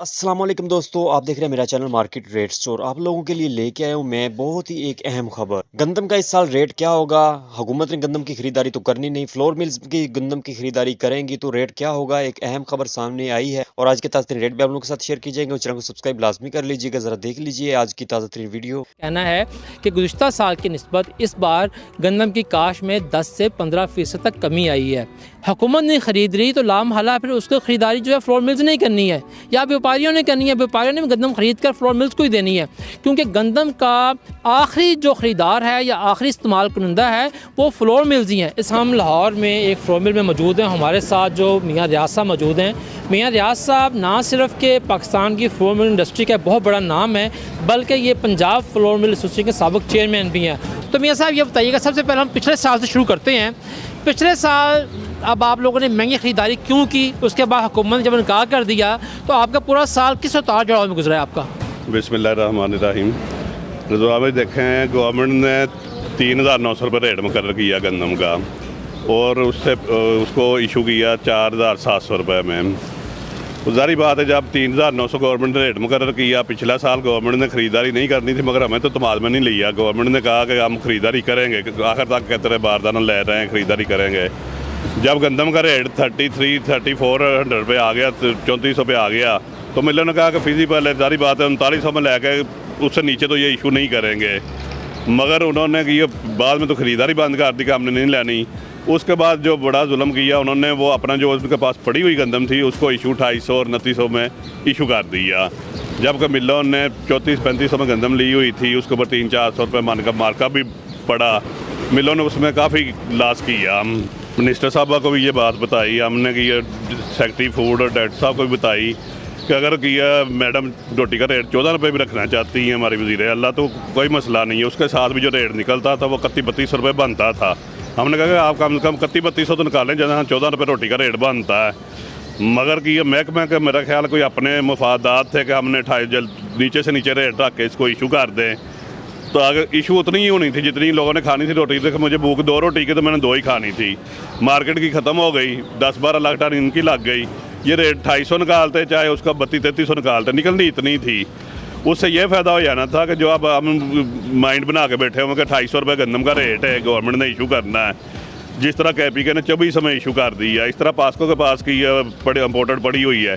अस्सलाम वालेकुम दोस्तों, आप देख रहे हैं मेरा चैनल मार्केट रेट स्टोर। आप लोगों के लिए लेके आया हूँ मैं बहुत ही एक अहम खबर। गंदम का इस साल रेट क्या होगा? हुकूमत ने गंदम की खरीदारी तो करनी नहीं, फ्लोर मिल्स की गंदम की खरीदारी करेंगी तो रेट क्या होगा? एक अहम खबर सामने आई है और आज के ताज़ा तरीन रेट भी आप लोगों के साथ शेयर की जाएंगे। चैनल को सब्सक्राइब लाजमी कर लीजिएगा, जरा देख लीजिए आज की ताज़ा तरीन वीडियो। कहना है कि गुज़िश्ता साल की निस्बत इस बार गंदम की काश में 10 से 15% तक कमी आई है। हुकूमत ने ख़रीद रही तो लाम हाला फिर उसको ख़रीदारी जो है फ्लोर मिल्स नहीं करनी है या व्यापारियों ने करनी है। व्यापारियों ने गंदम ख़रीद कर फ्लोर मिल्स को ही देनी है, क्योंकि गंदम का आखिरी जो ख़रीदार है या आखिरी इस्तेमाल कुनंदा है वो फ्लोर मिल्स ही हैं। इस हम लाहौर में एक फ्लोर मिल में मौजूद हैं। हमारे साथ जो मियाँ रियाज साहब मौजूद हैं। मियाँ रियाज साहब ना सिर्फ के पाकिस्तान की फ्लोर मिल इंडस्ट्री का बहुत बड़ा नाम है, बल्कि ये पंजाब फ्लोर मिल एसोसिएशन के साबिक चेयरमैन भी हैं। तो मियाँ साहब ये बताइएगा, सबसे पहले हम पिछले साल से शुरू करते हैं। पिछले साल अब आप लोगों ने महंगी ख़रीदारी क्यों की? उसके बाद हुकूमत ने जब इनकार कर दिया तो आपका पूरा साल किस उतार चढ़ाव में गुजरा है आपका? बिस्मिल्लाहिर्रहमानिर्रहीम। रज़वा में देखें, गवर्नमेंट ने 3,900 रुपये रेट मुकर्रर किया गंदम का और उसको इशू किया 4,700 रुपये में। जारी बात है, जब 3,900 गवर्नमेंट ने रेट मुकर्रर किया, पिछला साल गवर्नमेंट ने ख़रीदारी नहीं करनी थी, मगर हमें तो तमाद में नहीं लिया। गवर्नमेंट ने कहा कि हम ख़रीदारी करेंगे, आखिर तक कहते रहे बारदाना ले रहे हैं, ख़रीदारी करेंगे। जब गंदम का रेट 3400 रुपये आ गया, 3400 पे आ गया, तो मिलों ने कहा कि फिजिबल जारी बात है 3900 में लेके उससे नीचे तो ये इशू नहीं करेंगे। मगर उन्होंने ये बाद में तो ख़रीदारी बंद कर दी कि हमने नहीं लेनी। उसके बाद जो बड़ा जुल्म किया उन्होंने, वो अपना जो उनके पास पड़ी हुई गंदम थी उसको इशू 2800 और 2900 में इशू कर दिया। जबकि मिलों ने 3400-3500 में गंदम ली हुई थी, उसके ऊपर 300-400 रुपये मार्का भी पड़ा। मिलों ने उसमें काफ़ी लॉस किया। मिनिस्टर साहबा को भी ये बात बताई हमने कि ये सेक्रेटरी फूड और डायरेक्टर साहब को भी बताई कि अगर किया मैडम रोटी का रेट 14 रुपये भी रखना चाहती हैं हमारी वज़ीर अल्लाह तो कोई मसला नहीं है। उसके साथ भी जो रेट निकलता था वो 31-32 रुपये बनता था। हमने कहा कि आप कम से कम 31-32 तो निकालें, जहाँ 14 रुपये रोटी का रेट बनता है। मगर कि ये महकमे का मेरा ख्याल कोई अपने मफादात थे कि हमने 28 नीचे से नीचे रेट रख के इसको इशू कर दें। तो अगर इशू उतनी ही होनी थी जितनी लोगों ने खानी थी रोटी। देखो मुझे भूख 2 रोटी की तो मैंने 2 ही खानी थी। मार्केट की ख़त्म हो गई, 10-12 लाख टन इनकी लग गई। ये रेट 250 निकालते, चाहे उसका 32-3300 निकालते, निकलनी इतनी थी। उससे ये फ़ायदा हो जाना था कि जो अब हम माइंड बना के बैठे होंगे कि 250 रुपये गंदम का रेट है, गवर्नमेंट ने इशू करना है। जिस तरह KPK ने 2400 में इशू कर दिया, इस तरह पास्को के पास की इम्पोर्टेड पड़ी हुई है।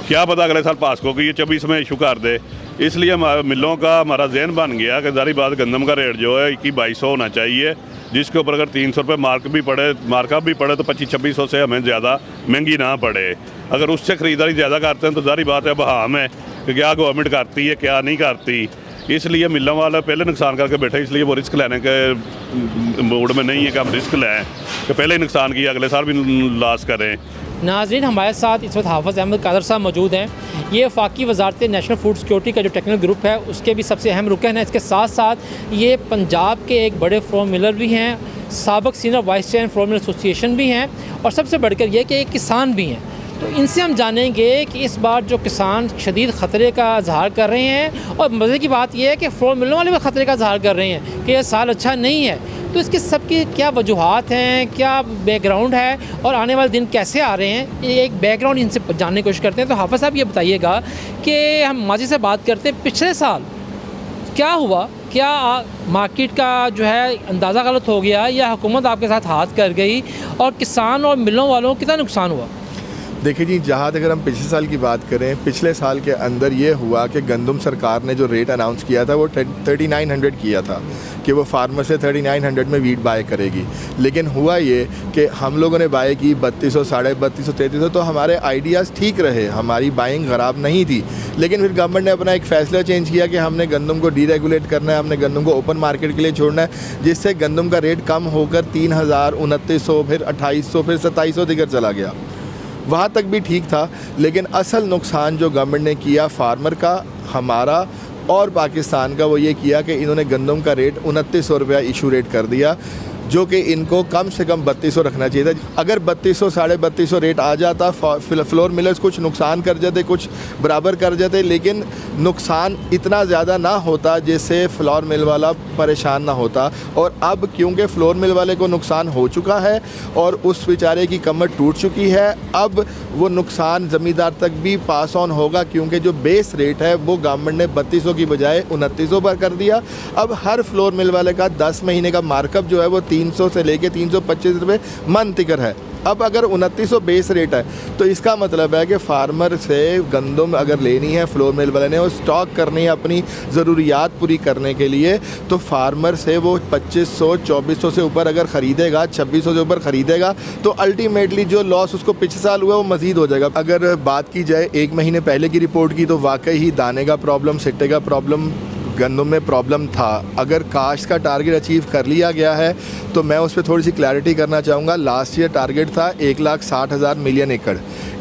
क्या पता अगले साल पास्को की ये 2400 में इशू कर दे। इसलिए मिलों का हमारा जहन बन गया कि जारी बात गंदम का रेट जो है 21-2200 होना चाहिए, जिसके ऊपर अगर 300 रुपये मार्कअप भी पड़े तो 25-2600 से हमें ज़्यादा महंगी ना पड़े। अगर उससे ख़रीदारी ज़्यादा करते हैं तो जारी बात है अब हम है कि क्या गवर्नमेंट करती है क्या नहीं करती। इसलिए मिलों वाले पहले नुकसान करके बैठे, इसलिए वो रिस्क लेने के मूड में नहीं है कि हम रिस्क लें कि पहले ही नुकसान किया अगले साल भी लॉस करें। नाज़रीन, हमारे साथ इस वक्त हाफ़िज़ अहमद कादर साहब मौजूद हैं। ये वफाकी वज़ारत नेशनल फूड सिक्योरिटी का जो टेक्निकल ग्रुप है उसके भी सबसे अहम रुकन है। इसके साथ साथ ये पंजाब के एक बड़े फ्लोर मिलर भी हैं, साबिक senior vice chairman flour mill association भी हैं, और सबसे बढ़कर ये कि एक किसान भी हैं। तो इनसे हम जानेंगे कि इस बार जो किसान शदीद ख़तरे का इजहार कर रहे हैं, और मज़े की बात यह है कि फ्लोर मिलने वाले भी ख़तरे का इजहार कर रहे हैं कि यह साल अच्छा नहीं है। तो इसके सब की क्या वजूहात हैं, क्या बैकग्राउंड है और आने वाले दिन कैसे आ रहे हैं, ये एक बैकग्राउंड इनसे जानने की कोशिश करते हैं। तो हाफ़िज़ साहब ये बताइएगा कि हम माजी से बात करते हैं, पिछले साल क्या हुआ? क्या मार्केट का जो है अंदाज़ा गलत हो गया या हुकूमत आपके साथ हाथ कर गई, और किसान और मिलों वालों को कितना नुकसान हुआ? देखिए जी, जहाँ तक अगर हम पिछले साल की बात करें, पिछले साल के अंदर ये हुआ कि गंदम सरकार ने जो रेट अनाउंस किया था वो 3900 किया था कि वो फार्मर से 3900 में वीट बाय करेगी। लेकिन हुआ ये कि हम लोगों ने बाय की 3200, 3250, 3300। तो हमारे आइडियाज़ ठीक रहे, हमारी बाइंग ख़राब नहीं थी। लेकिन फिर गवर्नमेंट ने अपना एक फ़ैसला चेंज किया कि हमने गंदम को डीरेगुलेट करना है, हमने गंदम को ओपन मार्केट के लिए छोड़ना है, जिससे गंदम का रेट कम होकर 3000, 2900, फिर 2800, फिर 2700 तक चला गया। वहाँ तक भी ठीक था। लेकिन असल नुकसान जो गवर्नमेंट ने किया फार्मर का, हमारा और पाकिस्तान का, वो ये किया कि इन्होंने गंदम का रेट 2900 रुपया इशू रेट कर दिया। जो कि इनको कम से कम 3200 रखना चाहिए था। अगर 3200 3250 रेट आ जाता, फ्लोर मिलर्स कुछ नुकसान कर जाते, कुछ बराबर कर जाते, लेकिन नुकसान इतना ज़्यादा ना होता जिससे फ्लोर मिल वाला परेशान ना होता। और अब क्योंकि फ्लोर मिल वाले को नुकसान हो चुका है और उस बेचारे की कमर टूट चुकी है, अब वो नुकसान ज़मींदार तक भी पास ऑन होगा, क्योंकि जो बेस रेट है वो गवर्नमेंट ने 3200 की बजाय 2900 पर कर दिया। अब हर फ्लोर मिल वाले का 10 महीने का मार्कअप जो है वो 300 से लेके 325 रुपये मन तिकर है। अब अगर 2900 बेस रेट है तो इसका मतलब है कि फार्मर से गंदम अगर लेनी है फ्लोर मिल वाले ने और स्टॉक करनी है अपनी ज़रूरियात पूरी करने के लिए, तो फार्मर से वो 2500 2400 से ऊपर अगर ख़रीदेगा, 2600 से ऊपर ख़रीदेगा, तो अल्टीमेटली जो लॉस उसको पिछले साल हुआ वो मज़ीद हो जाएगा। अगर बात की जाए 1 महीने पहले की रिपोर्ट की, तो वाकई ही दाने का प्रॉब्लम, सिट्टे का प्रॉब्लम, गंदम में प्रॉब्लम था। अगर काश्त का टारगेट अचीव कर लिया गया है तो मैं उस पर थोड़ी सी क्लैरिटी करना चाहूँगा। लास्ट ईयर टारगेट था 1,60,000 मिलियन एकड़,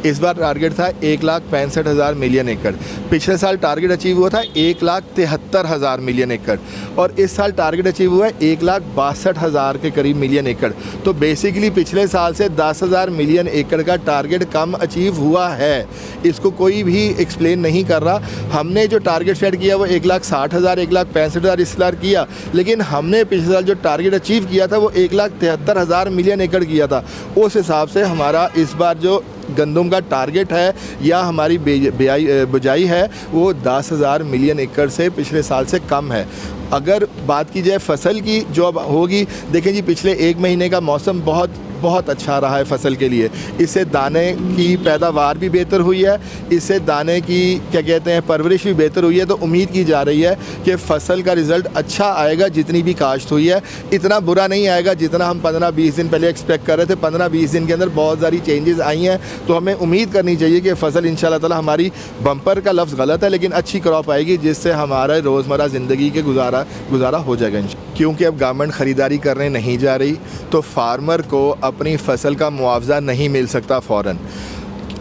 इस बार टारगेट था 1,65,000 मिलियन एकड़। पिछले साल टारगेट अचीव हुआ था 1,73,000 मिलियन एकड़ और इस साल टारगेट अचीव हुआ है 1,62,000 के करीब मिलियन एकड़। तो बेसिकली पिछले साल से 10,000 मिलियन एकड़ का टारगेट कम अचीव हुआ है, इसको कोई भी एक्सप्लेन नहीं कर रहा। हमने जो टारगेट सेट किया वो 1,60,000 1,65,000 इस साल किया, लेकिन हमने पिछले साल जो टारगेट अचीव किया था वो 1,73,000 मिलियन एकड़ किया था। उस हिसाब से हमारा इस बार जो गंदम का टारगेट है या हमारी बिजाई है वो 10,000 मिलियन एकड़ से पिछले साल से कम है। अगर बात की जाए फसल की जो अब होगी, देखें जी पिछले 1 महीने का मौसम बहुत अच्छा रहा है फसल के लिए। इससे दाने की पैदावार भी बेहतर हुई है, इससे दाने की क्या कहते हैं परवरिश भी बेहतर हुई है। तो उम्मीद की जा रही है कि फ़सल का रिज़ल्ट अच्छा आएगा। जितनी भी काश्त हुई है इतना बुरा नहीं आएगा जितना हम 15-20 दिन पहले एक्सपेक्ट कर रहे थे। 15-20 दिन के अंदर बहुत सारी चेंजेस आई हैं, तो हमें उम्मीद करनी चाहिए कि फ़सल इंशाल्लाह ताला, हमारी बम्पर का लफ्ज़ गलत है लेकिन अच्छी क्रॉप आएगी जिससे हमारा रोज़मर्रा ज़िंदगी के गुजारा हो जाएगा। क्योंकि अब गवर्नमेंट ख़रीदारी करने नहीं जा रही तो फार्मर को अपनी फ़सल का मुआवजा नहीं मिल सकता फ़ौरन।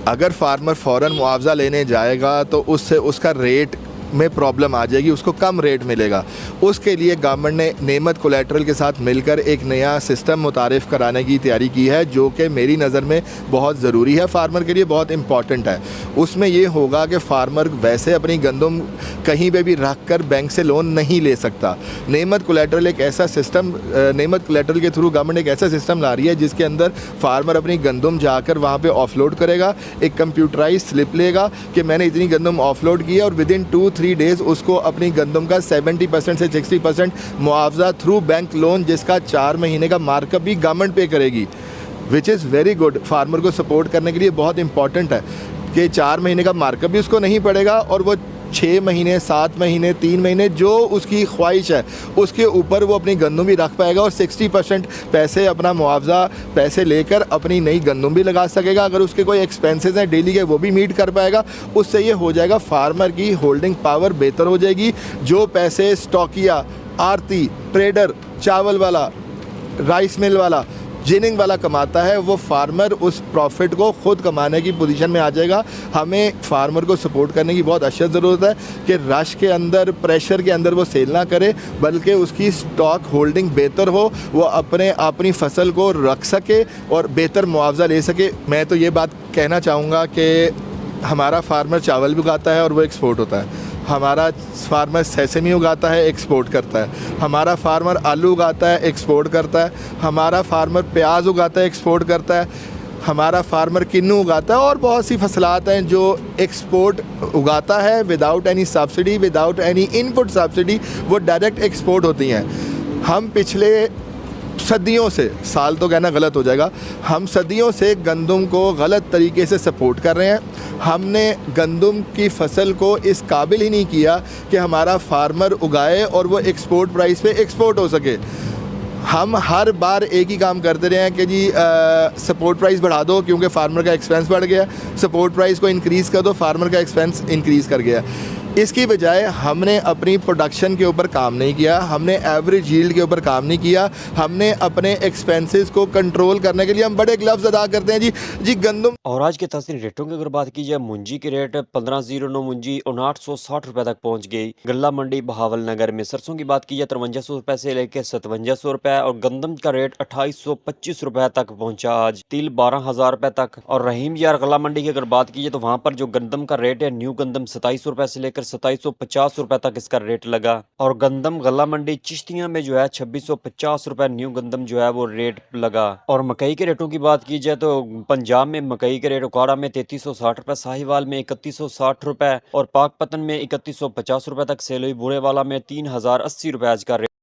अगर फार्मर फ़ौरन मुआवजा लेने जाएगा तो उससे उसका रेट में प्रॉब्लम आ जाएगी, उसको कम रेट मिलेगा। उसके लिए गवर्नमेंट ने नेमत कोलेट्रल के साथ मिलकर एक नया सिस्टम मुतारिफ़ कराने की तैयारी की है, जो कि मेरी नज़र में बहुत ज़रूरी है, फार्मर के लिए बहुत इम्पॉर्टेंट है। उसमें ये होगा कि फार्मर वैसे अपनी गंदम कहीं पे भी रख कर बैंक से लोन नहीं ले सकता। नेमत कोलेट्रल एक ऐसा सिस्टम, नेमत कोलेट्रल के थ्रू गवर्नमेंट एक ऐसा सिस्टम ला रही है जिसके अंदर फार्मर अपनी गंदम जाकर वहाँ पर ऑफलोड करेगा, एक कंप्यूटराइज स्लिप लेगा कि मैंने इतनी गंदम ऑफलोड की है और विदिन 2-3 डेज़ उसको अपनी गंदम का 70% से 60% मुआवजा थ्रू बैंक लोन, जिसका 4 महीने का मार्कअप भी गवर्नमेंट पे करेगी, which is very good. Farmer को सपोर्ट करने के लिए बहुत इंपॉर्टेंट है कि 4 महीने का मार्कअप भी उसको नहीं पड़ेगा और वो 6 महीने 7 महीने 3 महीने जो उसकी ख्वाहिश है उसके ऊपर वो अपनी गंदम भी रख पाएगा और 60% पैसे अपना मुआवजा पैसे लेकर अपनी नई गंदम भी लगा सकेगा। अगर उसके कोई एक्सपेंसेस हैं डेली के वो भी मीट कर पाएगा। उससे ये हो जाएगा फार्मर की होल्डिंग पावर बेहतर हो जाएगी। जो पैसे स्टॉकिया, आरती, ट्रेडर, चावल वाला, राइस मिल वाला, जिनिंग वाला कमाता है, वो फार्मर उस प्रॉफिट को ख़ुद कमाने की पोजीशन में आ जाएगा। हमें फार्मर को सपोर्ट करने की बहुत अशद ज़रूरत है कि रश के अंदर, प्रेशर के अंदर वो सेल ना करे, बल्कि उसकी स्टॉक होल्डिंग बेहतर हो, वो अपनी फ़सल को रख सके और बेहतर मुआवजा ले सके। मैं तो ये बात कहना चाहूँगा कि हमारा फार्मर चावल भी उगाता है और वो एक्सपोर्ट होता है, हमारा फार्मर सेसमी उगाता है, एक्सपोर्ट करता है, हमारा फार्मर आलू उगाता है, एक्सपोर्ट करता है, हमारा फार्मर प्याज उगाता है, एक्सपोर्ट करता है, हमारा फार्मर किन्नू उगाता है और बहुत सी फसलात हैं जो एक्सपोर्ट उगाता है without any subsidy, without any input subsidy, वो डायरेक्ट एक्सपोर्ट होती हैं। हम पिछले सदियों से, साल तो कहना गलत हो जाएगा, हम सदियों से गंदम को गलत तरीके से सपोर्ट कर रहे हैं। हमने गंदम की फसल को इस काबिल ही नहीं किया कि हमारा फार्मर उगाए और वो एक्सपोर्ट प्राइस पे एक्सपोर्ट हो सके। हम हर बार एक ही काम करते रहे हैं कि जी सपोर्ट प्राइस बढ़ा दो क्योंकि फार्मर का एक्सपेंस बढ़ गया, सपोर्ट प्राइस को इंक्रीज़ कर दो, फार्मर का एक्सपेंस इंक्रीज़ कर गया। इसकी बजाय हमने अपनी प्रोडक्शन के ऊपर काम नहीं किया, हमने एवरेज यील्ड के ऊपर काम नहीं किया, हमने अपने एक्सपेंसेस को कंट्रोल करने के लिए हम बड़े ग्लव्स अदा करते हैं जी गंदम। और आज के ताज़ीन रेटों की अगर बात की जाए, मुंजी के रेट 1509 मुंजी 5960 रुपए तक पहुंच गई। गल्ला मंडी बहावल नगर में सरसों की बात की जाए 5300 रुपए से लेकर 5700 रुपए, और गंदम का रेट 2825 रुपए तक पहुंचा आज। तिल 12,000 रुपए तक। और रहीम यार गल्ला मंडी की अगर बात की जाए तो वहां पर जो गंदम का रेट है, न्यू गंदम 2700 रुपए से लेकर 2750 रुपए तक इसका रेट लगा। और गंदम गल्ला मंडी चिश्तियां में जो है 2650 रुपए न्यू गंदम जो है वो रेट लगा। और मकई के रेटों की बात की जाए तो पंजाब में मकई के रेट उकाड़ा में 3360 रुपए, साहिवाल में 3160 रुपए और पाकपतन में 3150 रुपए तक सेल हुई। बूढ़े वाला में 3080 रुपए आज का रेट।